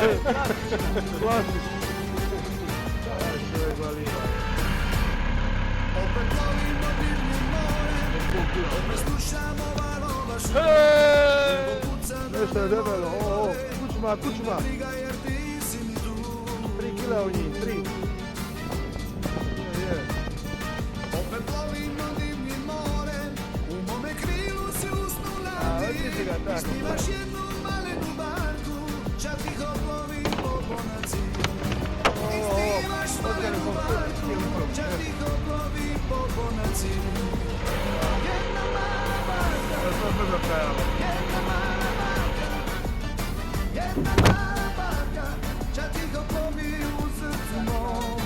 Klasično. Nešto je debelo, kućma. 3 kila u njih, 3. Opet plovim nad divnim morem, u mome krilu si usnula ti. Ispivaš jednu malenu barku, ča tiho plovi po bonaci. Ispivaš malenu barku, ča tiho plovi po bonaci. Jedna mala barka, jedna mala barka, jedna mala barka, ča tiho plovi u srcu mom.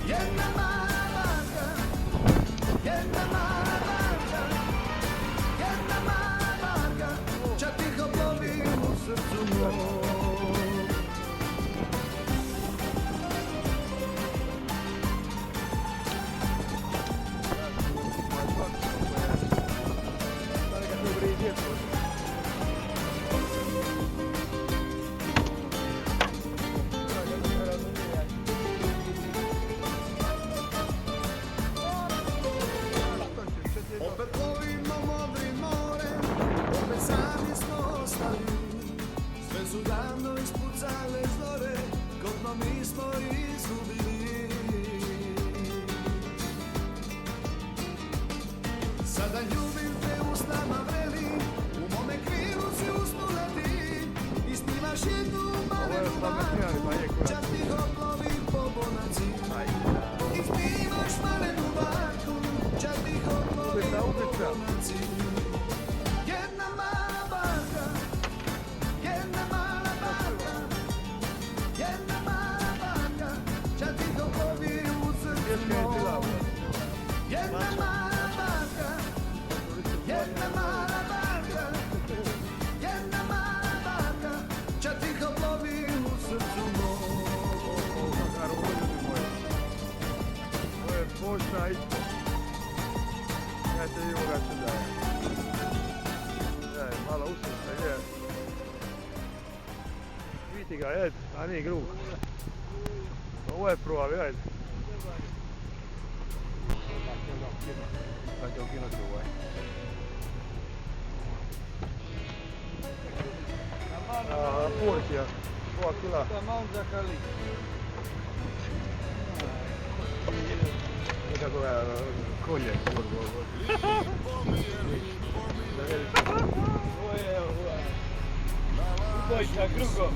Jedna mala barka, jedna mala barka, jedna mala barka, ča tiho plovi u srcu mom. Opet plovimo modrim morem, opet sami smo ostali. Sve su davno ispucale zore, kopno mi smo izgubili. Sada ljubim te usnama vreli, u mome krilu si usnula ti. Ispivaš jednu malenu barku, ča tiho plovi po bonaci. Ispivaš malenu barku, ča tiho plovi po bonaci. Jedna mala barka, jedna mala barka, jedna mala barka, ča tiho plovi u srcu mom. Jedna mala barka, jedna mala barka, jedna mala barka, ča tiho plovi u srcu mom. Ovo je pošta isto. Gledajte vi ovoga što daje. Daje, malo usrce, je. Vidite ga, jed, a nije gruh. Ovo je provavi, jed. Dajte ukinuti ovaj. Porcija, 2 kila. Nekako je konje. Ovo je, ubojča, krugo.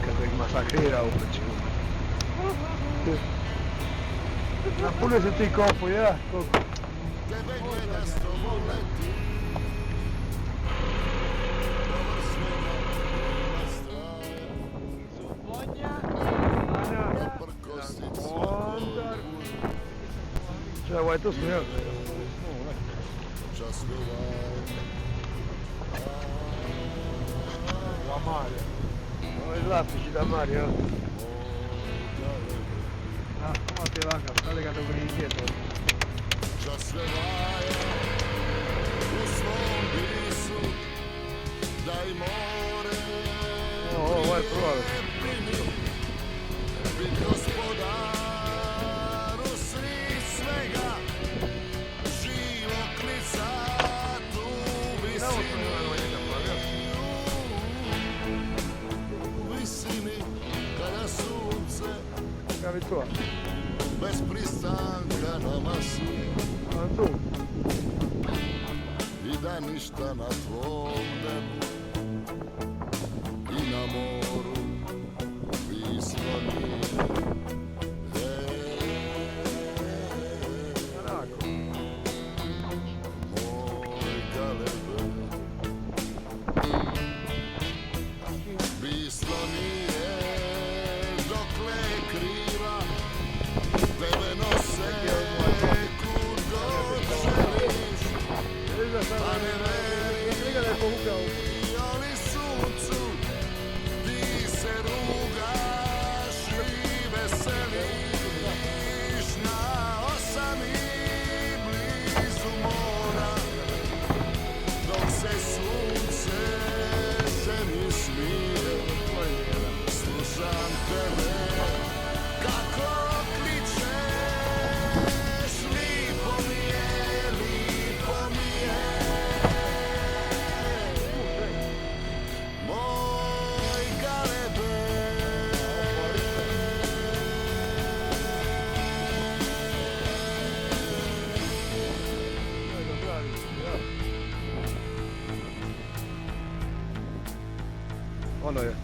Kada ih masakrira u pećinu. Napunio se ti kopu, ja? Koliko? Čaj, ovaj tu smo, jel? Damarija. Ovo je zlapići Damarija, jel? Ovo ti je lakav, sada ga dobro nije to. Ovo je prvo. Kako je bez pristanka na masu i da ništa na tvom nebu i na moru pismo nije. Moj Kalebe, pismo nije dokle kriva, tebe nose kud god želiš, pa ne veri Ono je.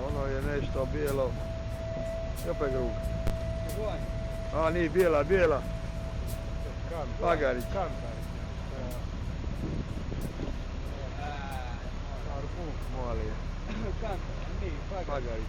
Ono je nešto bijelo. I opet druga. A, nije bijela. Pagarić. Mali je. Pagarić.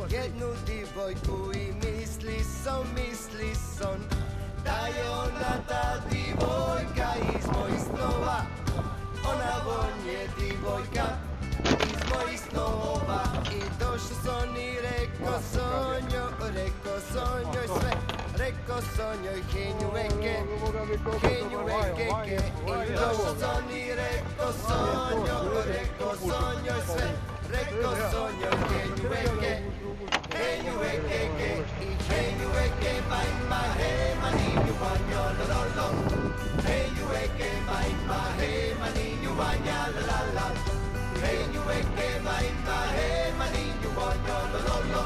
Jednu divojku i misli son da je ona ta divojka iz mojih snova. Ona von je divojka iz mojih snova. I došao son i rekao sonjoj sve. Rekao sonjoj henju veke ke. I došao son i rekao sonjoj sve. Rekao sonjoj henju veke ke. I henju veke ma he maninju vanjo lolo. Henju veke ma he maninju vanja la. Henju veke ma he maninju vanjo lolo.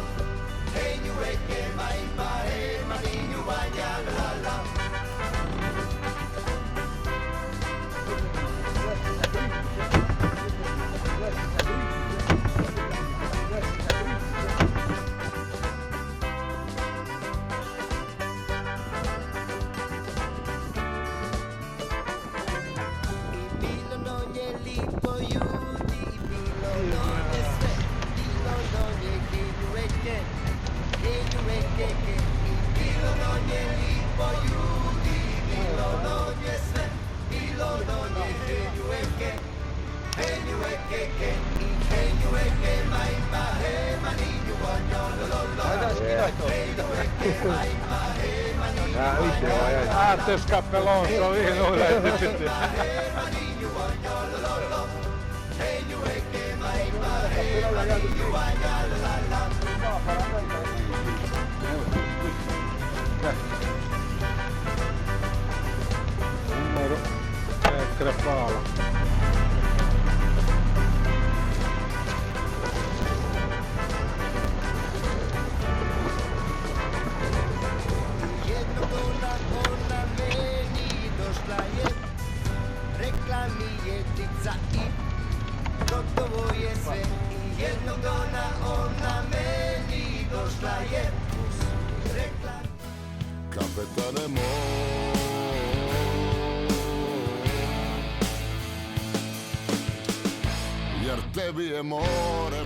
Henju veke ma he maninju vanja la. Antes Cappelonso, non l'hai numero crepala. Gotovo je sve i jednog dana ona meni došla je. Rekla Kapetane moj, jer tebi je more